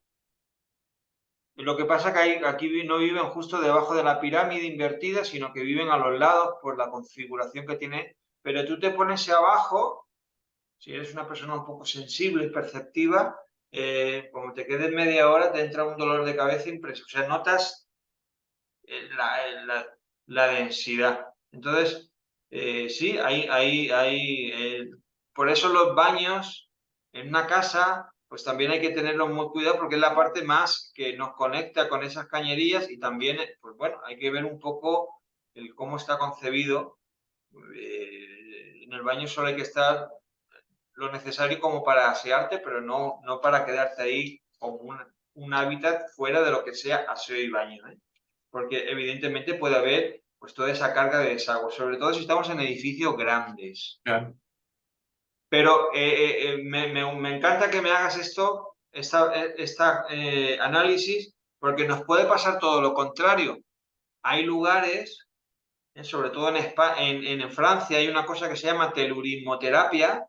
Lo que pasa es que aquí no viven justo debajo de la pirámide invertida, sino que viven a los lados por la configuración que tiene. Pero tú te pones abajo, si eres una persona un poco sensible y perceptiva, como te quedes media hora, te entra un dolor de cabeza impresionante. O sea, notas la densidad. Entonces, sí, por eso los baños en una casa, pues también hay que tenerlos muy cuidado porque es la parte más que nos conecta con esas cañerías y también, pues bueno, hay que ver un poco cómo está concebido. En el baño solo hay que estar lo necesario como para asearte, pero no para quedarte ahí como un hábitat fuera de lo que sea aseo y baño, ¿eh? Porque evidentemente puede haber pues toda esa carga de desagüe, sobre todo si estamos en edificios grandes. Claro. Pero me encanta que me hagas esta análisis, porque nos puede pasar todo lo contrario. Hay lugares Sobre todo en Francia hay una cosa que se llama telurismoterapia,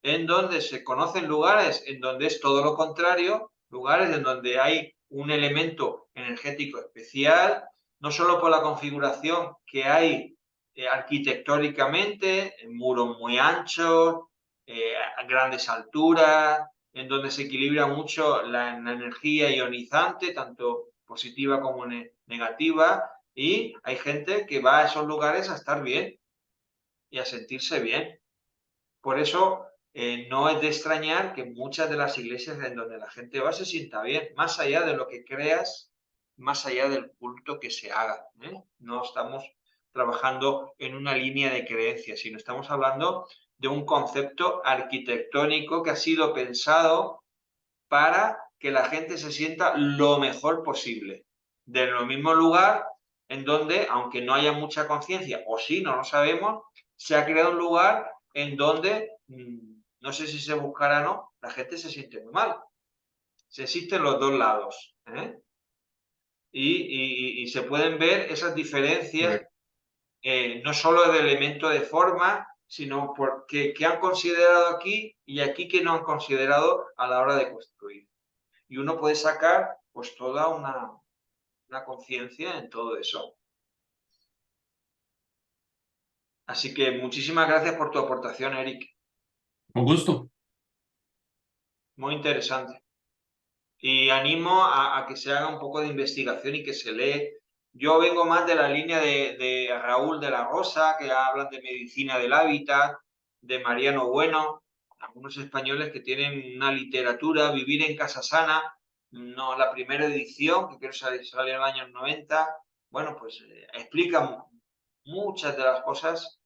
en donde se conocen lugares en donde es todo lo contrario, lugares en donde hay un elemento energético especial, no solo por la configuración que hay arquitectónicamente, muros muy anchos, a grandes alturas, en donde se equilibra mucho la energía ionizante, tanto positiva como negativa, y hay gente que va a esos lugares a estar bien y a sentirse bien. Por eso no es de extrañar que muchas de las iglesias en donde la gente va se sienta bien, más allá de lo que creas, más allá del culto que se haga, ¿eh? No estamos trabajando en una línea de creencias, sino estamos hablando de un concepto arquitectónico que ha sido pensado para que la gente se sienta lo mejor posible. De lo mismo lugar en donde, aunque no haya mucha conciencia, o sí, no lo sabemos, se ha creado un lugar en donde, no sé si se buscará o no, la gente se siente muy mal. Se existen los dos lados, ¿eh? Y se pueden ver esas diferencias, Correcto. no solo de elemento de forma, sino porque que han considerado aquí y aquí que no han considerado a la hora de construir. Y uno puede sacar pues toda una conciencia en todo eso. Así que muchísimas gracias por tu aportación, Eric. Con gusto. Muy interesante. Y animo a que se haga un poco de investigación y que se lee. Yo vengo más de la línea de Raúl de la Rosa, que hablan de medicina del hábitat, de Mariano Bueno, algunos españoles que tienen una literatura, Vivir en Casa Sana, no, la primera edición, que creo que salió en el año 90, bueno, pues explican muchas de las cosas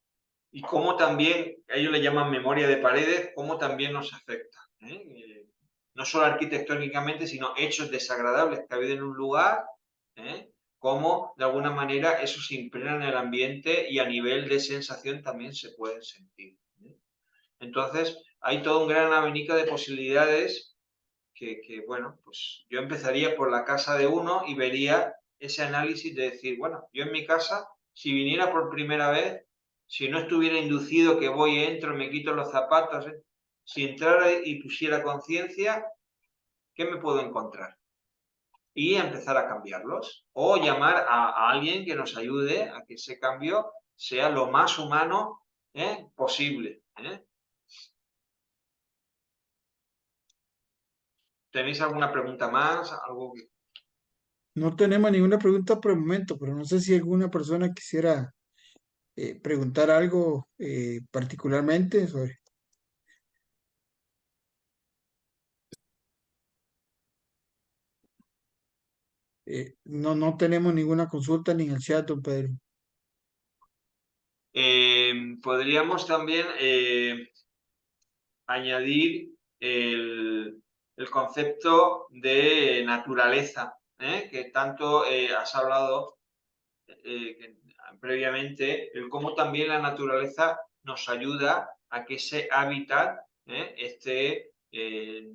y cómo también, ellos le llaman memoria de paredes, cómo también nos afecta, ¿eh? No solo arquitectónicamente, sino hechos desagradables que ha habido en un lugar, ¿eh? Cómo de alguna manera eso se impregna en el ambiente y a nivel de sensación también se pueden sentir, ¿eh? Entonces, hay todo un gran abanico de posibilidades bueno, pues yo empezaría por la casa de uno y vería ese análisis de decir, bueno, yo en mi casa, si viniera por primera vez, si no estuviera inducido que voy, entro, me quito los zapatos, si entrara y pusiera conciencia, ¿qué me puedo encontrar? Y empezar a cambiarlos. O llamar a alguien que nos ayude a que ese cambio sea lo más humano posible, ¿eh? ¿Tenéis alguna pregunta más? ¿Algo que... No tenemos ninguna pregunta por el momento, pero no sé si alguna persona quisiera preguntar algo particularmente sobre. No, no tenemos ninguna consulta ni en el chat, don Pedro. Podríamos también añadir el concepto de naturaleza, que tanto has hablado previamente, el cómo también la naturaleza nos ayuda a que ese hábitat esté de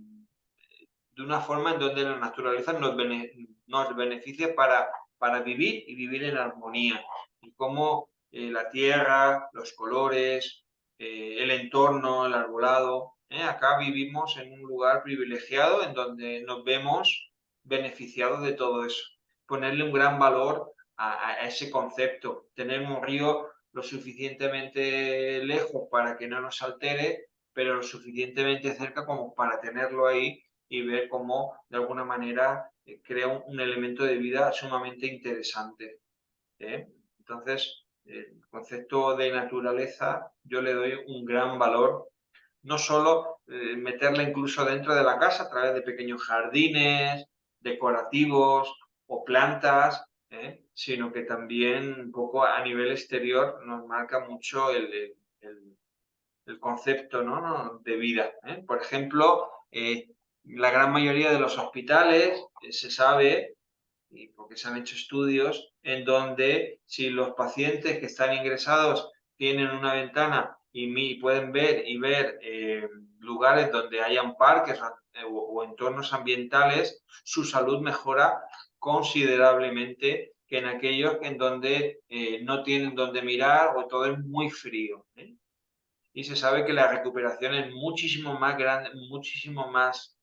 una forma en donde la naturaleza nos beneficia para vivir y vivir en armonía. Y cómo la tierra, los colores, el entorno, el arbolado. Acá vivimos en un lugar privilegiado en donde nos vemos beneficiados de todo eso. Ponerle un gran valor a ese concepto. Tener un río lo suficientemente lejos para que no nos altere, pero lo suficientemente cerca como para tenerlo ahí y ver cómo de alguna manera crea un elemento de vida sumamente interesante, ¿eh? Entonces, el concepto de naturaleza yo le doy un gran valor, no solo meterla incluso dentro de la casa a través de pequeños jardines decorativos o plantas, sino que también un poco a nivel exterior nos marca mucho el concepto, ¿no? de vida, ¿eh? Por ejemplo, la gran mayoría de los hospitales se sabe, y porque se han hecho estudios, en donde si los pacientes que están ingresados tienen una ventana y pueden ver lugares donde hayan parques o entornos ambientales, su salud mejora considerablemente que en aquellos en donde no tienen donde mirar o todo es muy frío. Y se sabe que la recuperación es muchísimo más grande, muchísimo más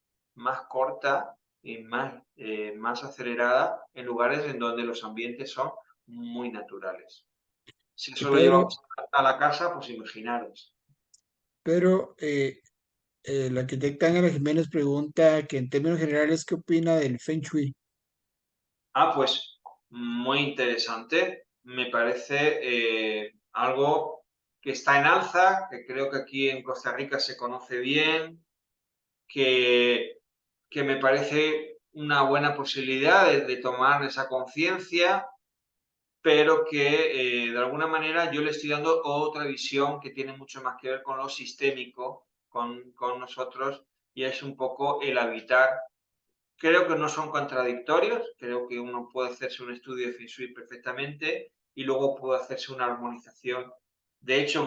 corta y más acelerada en lugares en donde los ambientes son muy naturales. Si Y eso lo Pedro, llevamos a la casa, pues imaginaros. Pedro, la arquitecta Ángela Jiménez pregunta que en términos generales, ¿qué opina del Feng Shui? Pues muy interesante. Me parece algo que está en alza, que creo que aquí en Costa Rica se conoce bien, que, que me parece una buena posibilidad de tomar esa conciencia, pero que de alguna manera yo le estoy dando otra visión que tiene mucho más que ver con lo sistémico, con nosotros, y es un poco el habitar. Creo que no son contradictorios, creo que uno puede hacerse un estudio de Feng Shui perfectamente y luego puede hacerse una armonización. De hecho,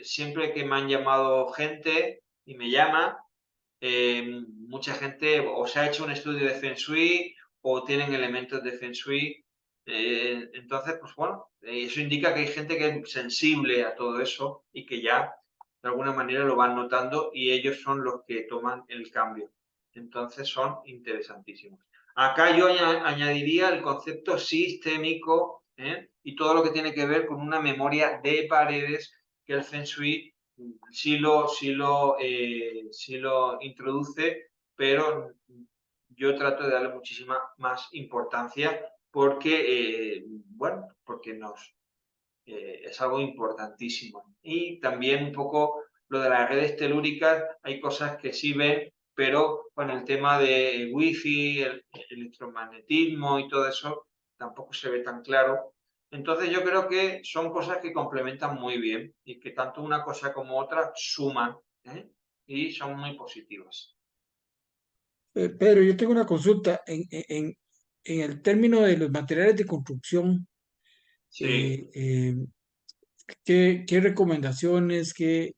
siempre que me han llamado gente y me llama, mucha gente o se ha hecho un estudio de Feng Shui o tienen elementos de Feng Shui. Entonces, pues bueno, eso indica que hay gente que es sensible a todo eso y que ya de alguna manera lo van notando y ellos son los que toman el cambio. Entonces son interesantísimos. Acá yo añadiría el concepto sistémico, y todo lo que tiene que ver con una memoria de paredes que el Feng Shui sí lo introduce, pero yo trato de darle muchísima más importancia porque, bueno, porque es algo importantísimo. Y también un poco lo de las redes telúricas, hay cosas que sí ven, pero con el tema de wifi, el electromagnetismo y todo eso, tampoco se ve tan claro. Entonces yo creo que son cosas que complementan muy bien y que tanto una cosa como otra suman, ¿eh? Y son muy positivas. Pedro, yo tengo una consulta. En el término de los materiales de construcción, Sí. eh, eh, ¿qué recomendaciones, qué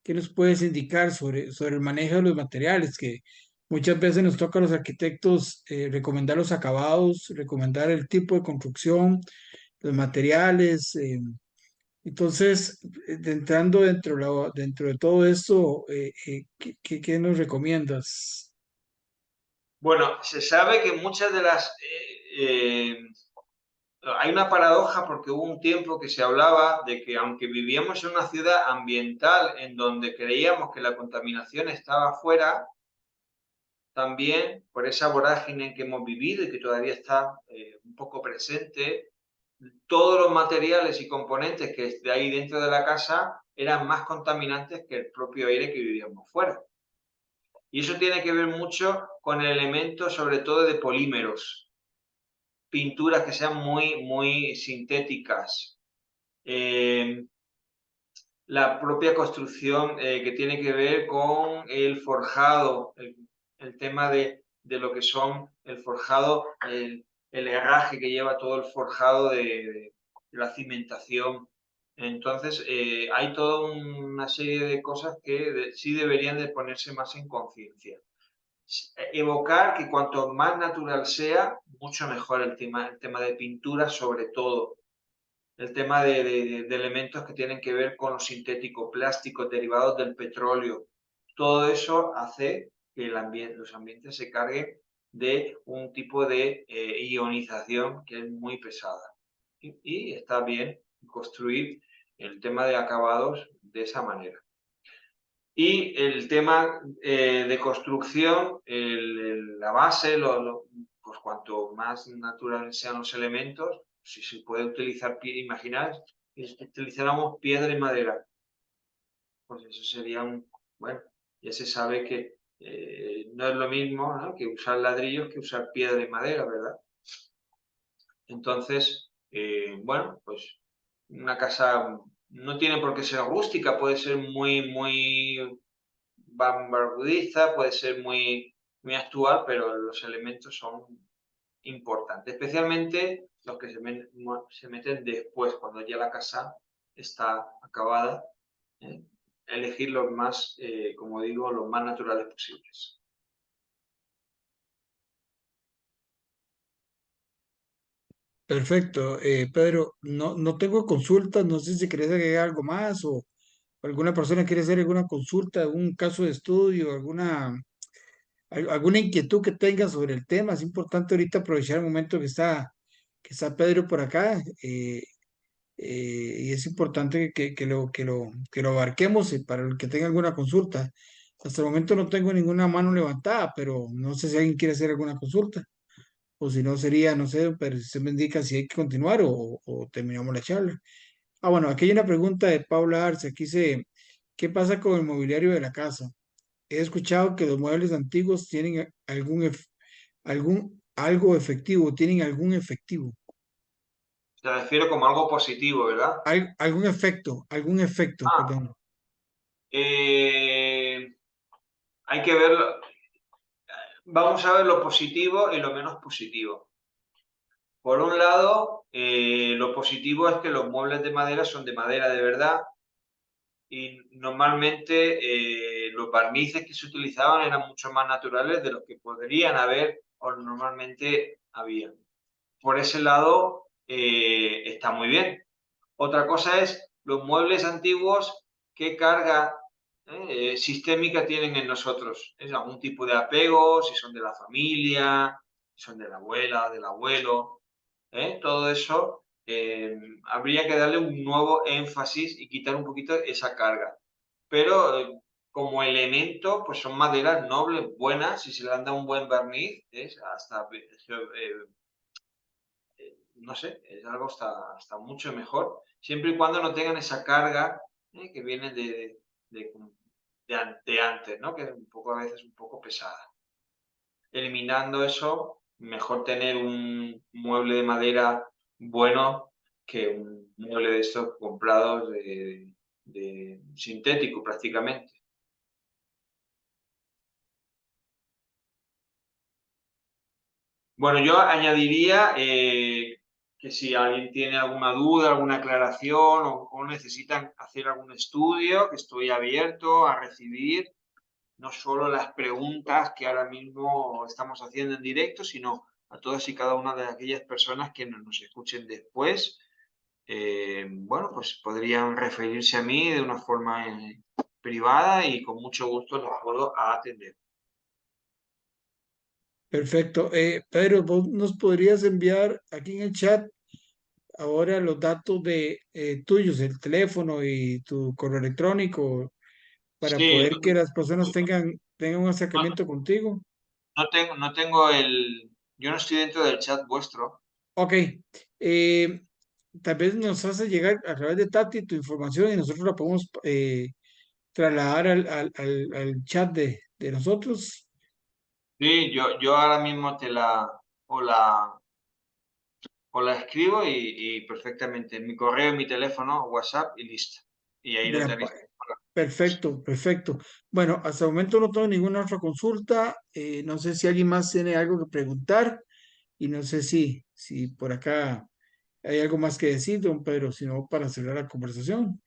nos puedes indicar sobre el manejo de los materiales? Que muchas veces nos toca a los arquitectos recomendar los acabados, recomendar el tipo de construcción, los materiales. Entonces, entrando dentro de todo esto, ¿qué nos recomiendas? Bueno, se sabe que muchas de las hay una paradoja porque hubo un tiempo que se hablaba de que aunque vivíamos en una ciudad ambiental en donde creíamos que la contaminación estaba afuera, también por esa vorágine que hemos vivido y que todavía está un poco presente, todos los materiales y componentes que de ahí dentro de la casa eran más contaminantes que el propio aire que vivíamos fuera. Y eso tiene que ver mucho con el elemento sobre todo de polímeros, pinturas que sean muy sintéticas. Eh, la propia construcción que tiene que ver con el forjado, el tema de lo que son el forjado, el herraje que lleva todo el forjado de la cimentación. Entonces, hay toda una serie de cosas que sí deberían de ponerse más en conciencia. Evocar que cuanto más natural sea, mucho mejor el tema de pintura sobre todo el tema de elementos que tienen que ver con los sintéticos, plásticos derivados del petróleo. Todo eso hace que los ambientes se carguen de un tipo de ionización que es muy pesada. Y está bien construir el tema de acabados de esa manera. Y el tema de construcción, la base, pues cuanto más naturales sean los elementos, si se puede utilizar, imaginar, si utilizáramos piedra y madera, pues eso sería bueno, ya se sabe que no es lo mismo, ¿no?, que usar ladrillos que usar piedra y madera, ¿verdad? Entonces, bueno, pues una casa no tiene por qué ser rústica, puede ser muy vanguardista, puede ser muy actual, pero los elementos son importantes, especialmente los que se meten después, cuando ya la casa está acabada, ¿eh? Elegir los más, como digo, los más naturales posibles. Perfecto. Pedro, no tengo consultas, no sé si querés agregar algo más o alguna persona quiere hacer alguna consulta, algún caso de estudio, alguna inquietud que tenga sobre el tema. Es importante ahorita aprovechar el momento que está Pedro por acá, y es importante que lo abarquemos, para el que tenga alguna consulta. Hasta el momento no tengo ninguna mano levantada, pero no sé si alguien quiere hacer alguna consulta. O si no sería, no sé, pero usted me indica si hay que continuar o terminamos la charla. Ah, bueno, aquí hay una pregunta de Paula Arce. Aquí dice, ¿qué pasa con el mobiliario de la casa? He escuchado que los muebles antiguos tienen algo efectivo, tienen algún efectivo, Se refiere como algo positivo, ¿verdad? algún efecto, Ah, perdón. eh, hay que ver, vamos a ver lo positivo y lo menos positivo. Por un lado, lo positivo es que los muebles de madera son de madera de verdad y normalmente los barnices que se utilizaban eran mucho más naturales de los que podrían haber o normalmente había. Por ese lado, está muy bien. Otra cosa es los muebles antiguos, qué carga sistémica tienen en nosotros. ¿Es algún tipo de apego? Si son de la familia, si son de la abuela, del abuelo. Todo eso habría que darle un nuevo énfasis y quitar un poquito esa carga. Pero como elemento, pues son maderas nobles, buenas, si se le da un buen barniz, es hasta no sé, es algo hasta mucho mejor, siempre y cuando no tengan esa carga que viene de, de antes, ¿no? Que es un poco, a veces un poco pesada. Eliminando eso, mejor tener un mueble de madera bueno que un mueble de estos comprados de sintético prácticamente. Bueno, yo añadiría que si alguien tiene alguna duda, alguna aclaración o necesitan hacer algún estudio, que estoy abierto a recibir no solo las preguntas que ahora mismo estamos haciendo en directo, sino a todas y cada una de aquellas personas que nos escuchen después. Bueno, pues podrían referirse a mí de una forma privada y con mucho gusto los puedo atender. Perfecto. Pedro, ¿vos nos podrías enviar aquí en el chat ahora los datos de tuyos, el teléfono y tu correo electrónico, para Sí, poder que las personas tengan un no, acercamiento contigo? no tengo yo no estoy dentro del chat vuestro. Ok. eh, Tal vez nos hace llegar a través de Tati tu información y nosotros la podemos trasladar al chat de nosotros. Sí, yo ahora mismo o la, o la escribo y perfectamente. Mi correo, mi teléfono, WhatsApp y listo. Y ahí lo Mira, tenéis. perfecto, perfecto. Bueno, hasta el momento no tengo ninguna otra consulta. No sé si alguien más tiene algo que preguntar y no sé si por acá hay algo más que decir, don Pedro, sino para cerrar la conversación.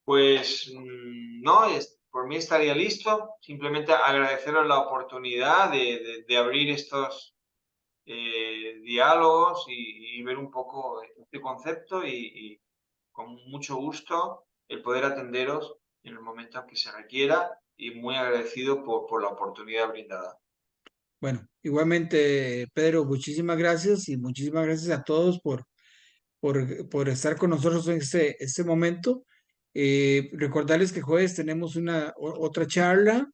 Pues no, por mí estaría listo. Simplemente agradeceros la oportunidad de abrir estos diálogos y ver un poco este concepto y con mucho gusto el poder atenderos en el momento en que se requiera y muy agradecido por la oportunidad brindada. Bueno, igualmente, Pedro, muchísimas gracias y muchísimas gracias a todos por estar con nosotros en este momento. Recordarles que jueves tenemos otra charla,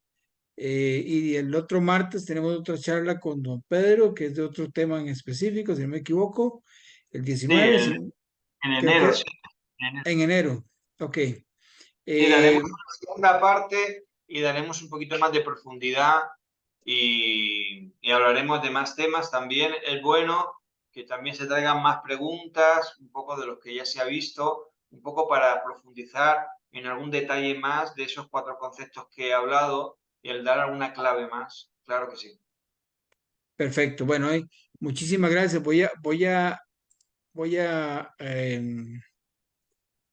y el otro martes tenemos otra charla con don Pedro, que es de otro tema en específico, si no me equivoco, el Sí, 19, en creo enero, sí. que En enero. en enero. Ok. Sí, daremos Eh, una segunda parte y daremos un poquito más de profundidad y hablaremos de más temas. También es bueno que también se traigan más preguntas, un poco de los que ya se ha visto, un poco para profundizar en algún detalle más de esos 4 conceptos que he hablado y el dar alguna clave más. Claro que sí. Perfecto. Bueno, muchísimas gracias. Voy a